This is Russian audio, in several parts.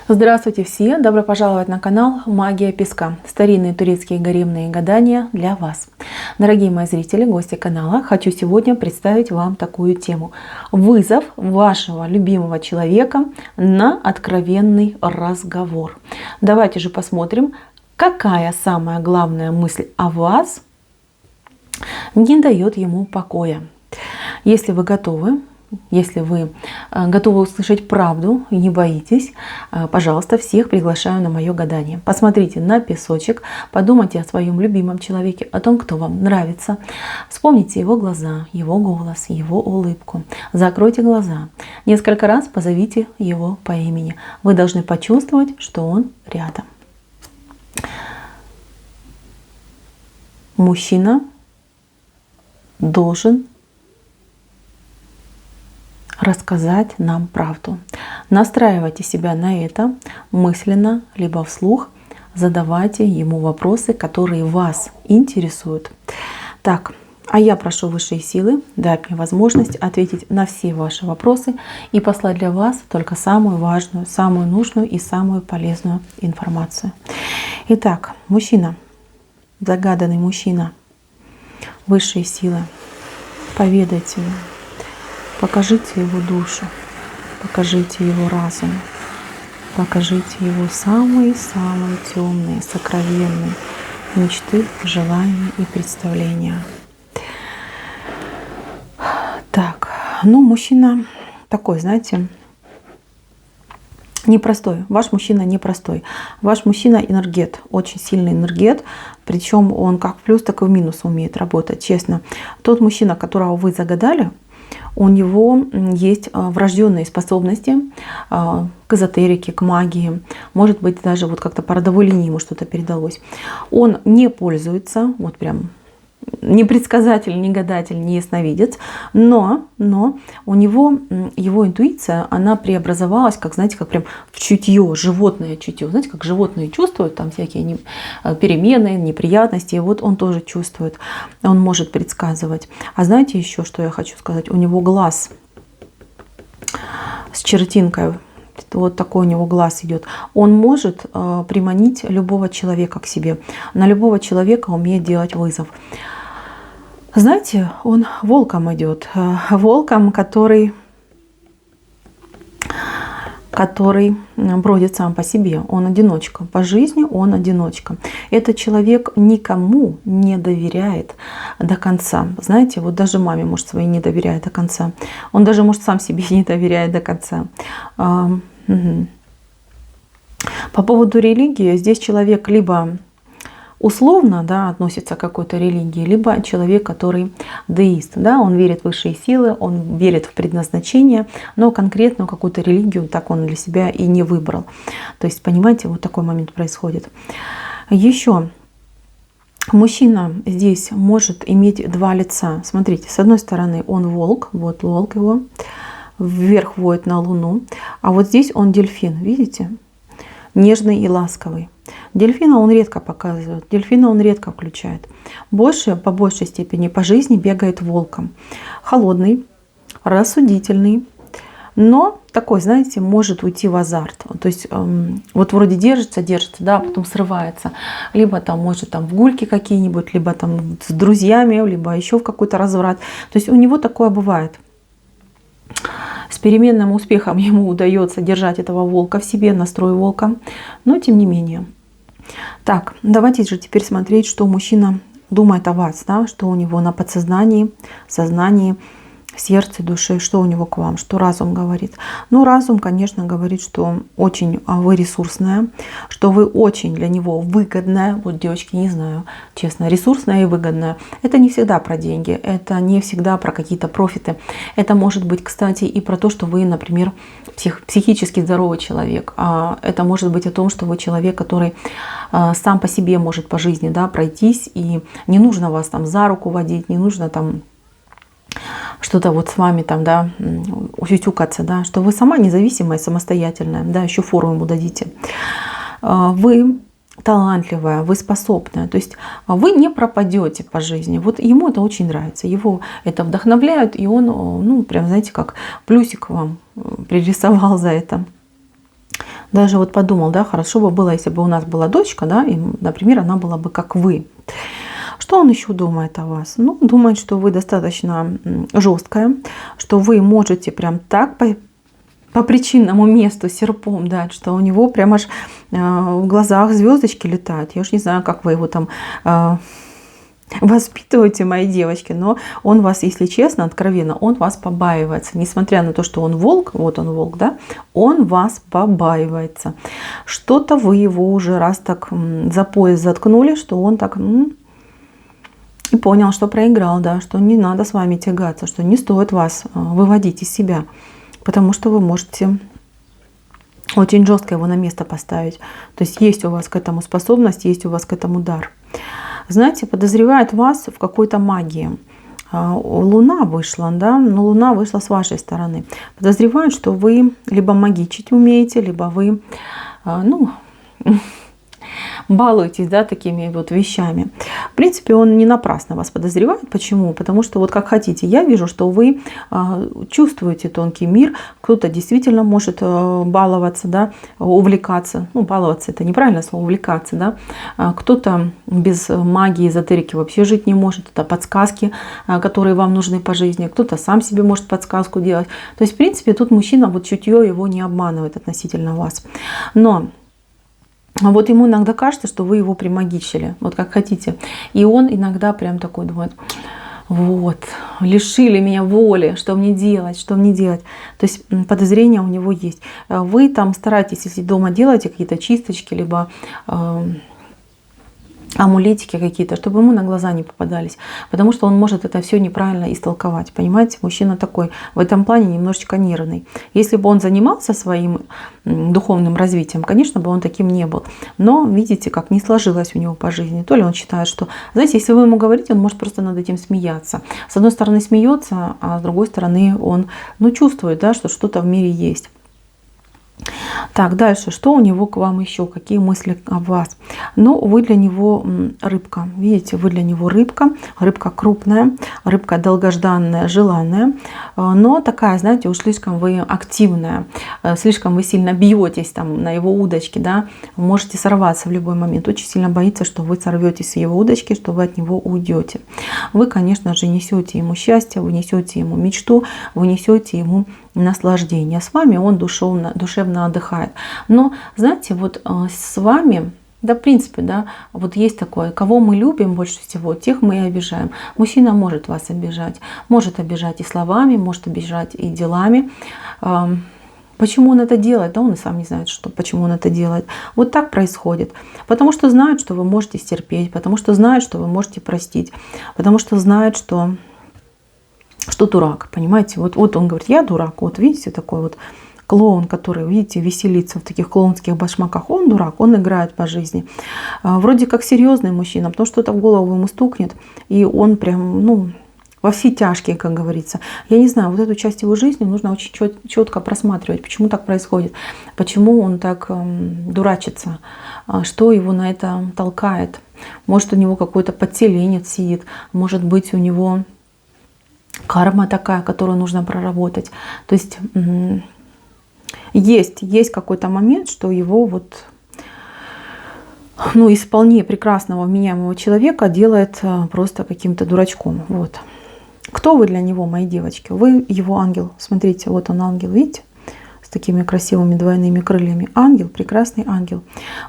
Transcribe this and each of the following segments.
Здравствуйте все! Добро пожаловать на канал Магия Песка. Старинные турецкие гаремные гадания для вас. Дорогие мои зрители, гости канала, хочу сегодня представить вам такую тему. Вызов вашего любимого человека на откровенный разговор. Давайте же посмотрим, какая самая главная мысль о вас не дает ему покоя. Если вы готовы услышать правду и не боитесь, пожалуйста, всех приглашаю на мое гадание. Посмотрите на песочек, подумайте о своем любимом человеке, о том, кто вам нравится. Вспомните его глаза, его голос, его улыбку. Закройте глаза. Несколько раз позовите его по имени. Вы должны почувствовать, что он рядом. Мужчина должен рассказать нам правду. Настраивайте себя на это мысленно, либо вслух. Задавайте ему вопросы, которые вас интересуют. Так, а я прошу высшие силы дать мне возможность ответить на все ваши вопросы и послать для вас только самую важную, самую нужную и самую полезную информацию. Итак, мужчина, загаданный мужчина, высшие силы, поведайте мне. Покажите его душу, покажите его разум, покажите его самые-самые темные, сокровенные мечты, желания и представления. Так, мужчина такой, знаете, непростой. Ваш мужчина непростой. Ваш мужчина энергет, очень сильный энергет. Причем он как в плюс, так и в минус умеет работать, честно. Тот мужчина, которого вы загадали, у него есть врожденные способности к эзотерике, к магии. Может быть, даже вот как-то по родовой линии ему что-то передалось. Он не пользуется, вот прям не предсказатель, не гадатель, не ясновидец, но у него его интуиция, она преобразовалась, как, знаете, как прям в чутье, животное чутье. Знаете, как животные чувствуют там всякие перемены, неприятности, и вот он тоже чувствует, он может предсказывать. А знаете еще, что я хочу сказать? У него глаз с чертинкой. Вот такой у него глаз идет. Он может приманить любого человека к себе. На любого человека умеет делать вызов. Знаете, он волком идет. Волком, который бродит сам по себе. Он одиночка. По жизни он одиночка. Этот человек никому не доверяет до конца. Знаете, вот даже маме, может, своей не доверяет до конца. Он даже, может, сам себе не доверяет до конца. По поводу религии, здесь человек либо условно, относится к какой-то религии, либо человек, который деист, он верит в высшие силы, он верит в предназначение, но конкретно какую-то религию так он для себя и не выбрал. То есть, понимаете, вот такой момент происходит. Еще мужчина здесь может иметь два лица. Смотрите, с одной стороны он волк, вот волк его, вверх воет на луну, а вот здесь он дельфин, видите? Нежный и ласковый. Дельфина он редко показывает, дельфина он редко включает. По большей степени по жизни бегает волком. Холодный, рассудительный, но такой, знаете, может уйти в азарт. То есть вот вроде держится, а потом срывается. Либо там может в гульки какие-нибудь, либо там с друзьями, либо еще в какой-то разврат. То есть у него такое бывает. С переменным успехом ему удается держать этого волка в себе, настрой волка, но тем не менее. Так, давайте же теперь смотреть, что мужчина думает о вас, что у него на подсознании, сознании, сердце, душе, что у него к вам, что разум говорит. Разум, конечно, говорит, что очень вы ресурсная, что вы очень для него выгодная. Вот, девочки, не знаю, честно, ресурсная и выгодная. Это не всегда про деньги, это не всегда про какие-то профиты. Это может быть, кстати, и про то, что вы, например, психически здоровый человек. Это может быть о том, что вы человек, который сам по себе может по жизни пройтись, и не нужно вас за руку водить, не нужно что-то вот с вами усютюкаться, что вы сама независимая, самостоятельная, еще фору ему дадите. Вы талантливая, вы способная, то есть вы не пропадете по жизни. Вот ему это очень нравится, его это вдохновляет, и он, прям, знаете, как плюсик вам пририсовал за это. Даже вот подумал, да, хорошо бы было, если бы у нас была дочка, да, и, например, она была бы как вы. Что он еще думает о вас? Ну, думает, что вы достаточно жесткая, что вы можете прям так по причинному месту серпом дать, что у него прям аж в глазах звездочки летают. Я уж не знаю, как вы его там воспитываете, мои девочки, но он вас, если честно, откровенно, он вас побаивается. Несмотря на то, что он волк, вот он волк, да, он вас побаивается. Что-то вы его уже раз так за пояс заткнули, что он так и понял, что проиграл, да, что не надо с вами тягаться, что не стоит вас выводить из себя, потому что вы можете очень жестко его на место поставить. То есть есть у вас к этому способность, есть у вас к этому дар. Знаете, подозревает вас в какой-то магии. Луна вышла, да, но Луна вышла с вашей стороны. Подозревают, что вы либо магичить умеете, либо вы, ну, балуетесь, да, такими вот вещами. В принципе, он не напрасно вас подозревает. Почему? Потому что вот как хотите. Я вижу, что вы чувствуете тонкий мир. Кто-то действительно может баловаться, да, увлекаться. Ну, баловаться — это неправильное слово, увлекаться, да. Кто-то без магии, эзотерики вообще жить не может. Это подсказки, которые вам нужны по жизни. Кто-то сам себе может подсказку делать. То есть, в принципе, тут мужчина, вот чутье его не обманывает относительно вас. Но вот ему иногда кажется, что вы его примагичили, вот как хотите. И он иногда прям такой думает: вот, лишили меня воли, что мне делать, что мне делать. То есть подозрения у него есть. Вы там стараетесь, если дома делаете какие-то чисточки, либо амулетики какие-то, чтобы ему на глаза не попадались, потому что он может это все неправильно истолковать, понимаете? Мужчина такой в этом плане немножечко нервный. Если бы он занимался своим духовным развитием, конечно бы он таким не был. Но видите, как не сложилось у него по жизни. То ли он считает, что, знаете, если вы ему говорите, он может просто над этим смеяться. С одной стороны смеется, а с другой стороны он, ну, чувствует, да, что что-то в мире есть. Так, дальше, что у него к вам еще, какие мысли о вас? Ну, вы для него рыбка, видите, вы для него рыбка, рыбка крупная, рыбка долгожданная, желанная, но такая, знаете, уж слишком вы активная, слишком вы сильно бьетесь там на его удочке, да, можете сорваться в любой момент, очень сильно боится, что вы сорветесь с его удочки, что вы от него уйдете. Вы, конечно же, несете ему счастье, вы несете ему мечту, вы несете ему наслаждение. С вами он душевно отдыхает. Но, знаете, вот с вами, да, в принципе, да, вот есть такое: кого мы любим больше всего, тех мы и обижаем. Мужчина может вас обижать и словами, может обижать и делами. Почему он это делает? Да он и сам не знает, почему он это делает. Вот так происходит. Потому что знают, что вы можете стерпеть, потому что знают, что вы можете простить, потому что знают, что дурак, понимаете? Вот он говорит: я дурак. Вот видите, такой вот клоун, который, видите, веселится в таких клоунских башмаках. Он дурак, он играет по жизни. Вроде как серьезный мужчина, потому что что-то в голову ему стукнет, и он прям, ну, во все тяжкие, как говорится. Я не знаю, вот эту часть его жизни нужно очень четко просматривать, почему так происходит, почему он так дурачится, что его на это толкает. Может, у него какой-то подселенец сидит, может быть, у него карма такая, которую нужно проработать. То есть есть какой-то момент, что его вот, ну, из вполне прекрасного, вменяемого человека делает просто каким-то дурачком. Вот. Кто вы для него, мои девочки? Вы его ангел. Смотрите, вот он ангел, видите? С такими красивыми двойными крыльями. Ангел, прекрасный ангел.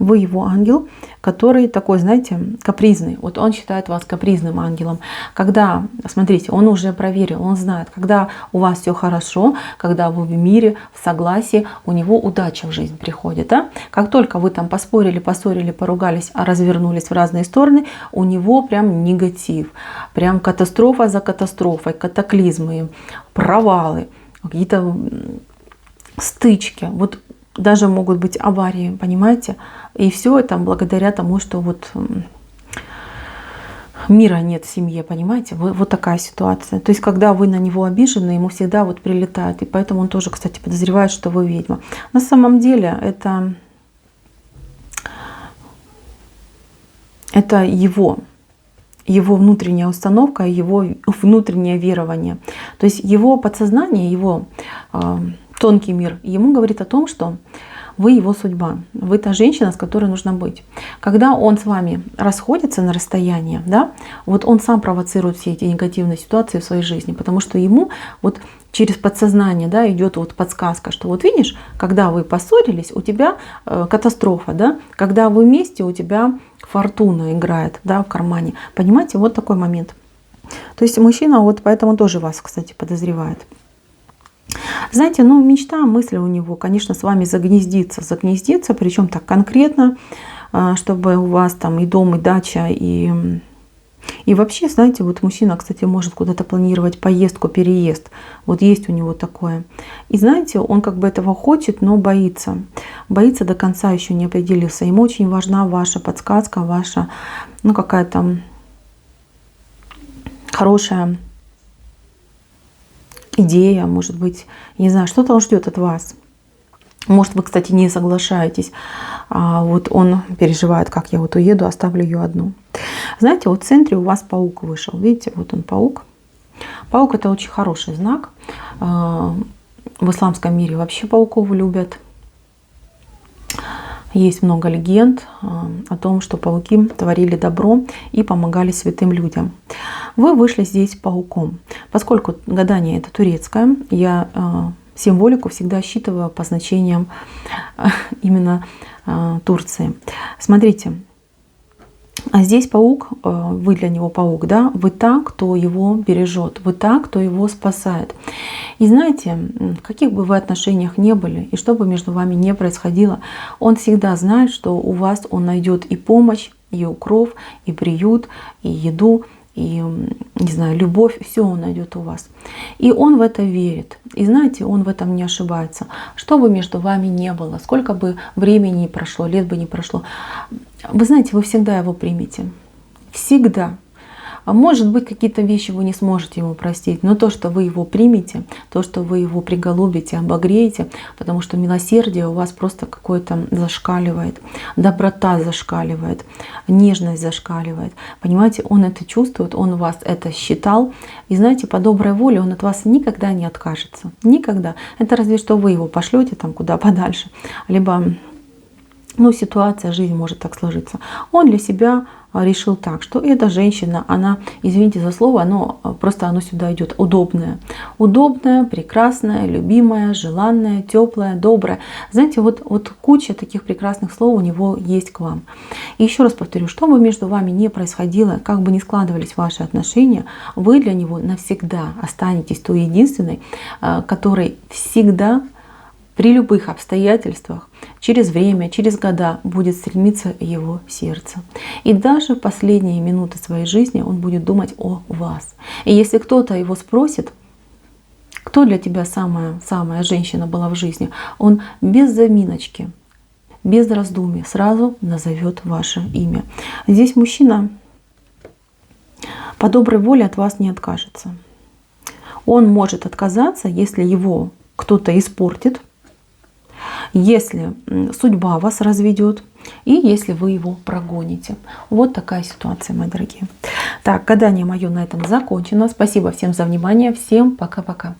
Вы его ангел, который такой, знаете, капризный. Вот он считает вас капризным ангелом. Когда, смотрите, он уже проверил, он знает, когда у вас все хорошо, когда вы в мире, в согласии, у него удача в жизнь приходит. А? Как только вы там поспорили, поссорили, поругались, а развернулись в разные стороны, у него прям негатив. Прям катастрофа за катастрофой, катаклизмы, провалы, какие-то стычки, вот даже могут быть аварии, понимаете? И все это благодаря тому, что вот мира нет в семье, понимаете? Вот такая ситуация. То есть, когда вы на него обижены, ему всегда вот прилетает. И поэтому он тоже, кстати, подозревает, что вы ведьма. На самом деле это его внутренняя установка, его внутреннее верование. То есть его подсознание, его тонкий мир, ему говорит о том, что вы его судьба, вы та женщина, с которой нужно быть. Когда он с вами расходится на расстояние, да, вот он сам провоцирует все эти негативные ситуации в своей жизни, потому что ему вот через подсознание, да, идет вот подсказка, что вот видишь, когда вы поссорились, у тебя катастрофа, да, когда вы вместе, у тебя фортуна играет, да, в кармане. Понимаете, вот такой момент. То есть мужчина вот поэтому тоже вас, кстати, подозревает. Знаете, ну мечта, мысль у него, конечно, с вами загнездиться, причем так конкретно, чтобы у вас там и дом, и дача, и вообще, знаете, вот мужчина, кстати, может куда-то планировать поездку, переезд. Вот есть у него такое. И знаете, он как бы этого хочет, но боится. Боится, до конца еще не определился. Ему очень важна ваша подсказка, ваша, ну какая-то хорошая идея, может быть, не знаю, что-то он ждет от вас. Может, вы, кстати, не соглашаетесь. Вот он переживает, как я вот уеду, оставлю ее одну. Знаете, вот в центре у вас паук вышел. Видите, вот он паук. Паук — это очень хороший знак. В исламском мире вообще пауков любят. Есть много легенд о том, что пауки творили добро и помогали святым людям. Вы вышли здесь пауком. Поскольку гадание это турецкое, я символику всегда считываю по значениям именно Турции. Смотрите, а здесь паук, вы для него паук, да, вы та, кто его бережет, вы та, кто его спасает. И знаете, в каких бы вы отношениях не были, и что бы между вами не происходило, он всегда знает, что у вас он найдет и помощь, и укров, и приют, и еду, и, не знаю, любовь, все он найдет у вас. И он в это верит. И знаете, он в этом не ошибается. Что бы между вами не было, сколько бы времени ни прошло, лет бы не прошло, вы знаете, вы всегда его примете. Всегда. А может быть, какие-то вещи вы не сможете ему простить, но то, что вы его примете, то, что вы его приголубите, обогреете, потому что милосердие у вас просто какое-то зашкаливает, доброта зашкаливает, нежность зашкаливает. Понимаете, он это чувствует, он вас это считал. И знаете, по доброй воле он от вас никогда не откажется. Никогда. Это разве что вы его пошлете там куда подальше. Либо, ну, ситуация, жизнь может так сложиться. Он для себя решил так, что эта женщина, она, извините за слово, оно сюда идет удобная. Удобная, прекрасная, любимая, желанная, теплая, добрая. Знаете, вот куча таких прекрасных слов у него есть к вам. И еще раз повторю, что бы между вами ни происходило, как бы ни складывались ваши отношения, вы для него навсегда останетесь той единственной, которой всегда при любых обстоятельствах, через время, через года будет стремиться его сердце. И даже в последние минуты своей жизни он будет думать о вас. И если кто-то его спросит, кто для тебя самая женщина была в жизни, он без заминочки, без раздумий сразу назовет ваше имя. Здесь мужчина по доброй воле от вас не откажется. Он может отказаться, если его кто-то испортит, если судьба вас разведет и если вы его прогоните. Вот такая ситуация, мои дорогие. Так, гадание мое на этом закончено. Спасибо всем за внимание. Всем пока-пока.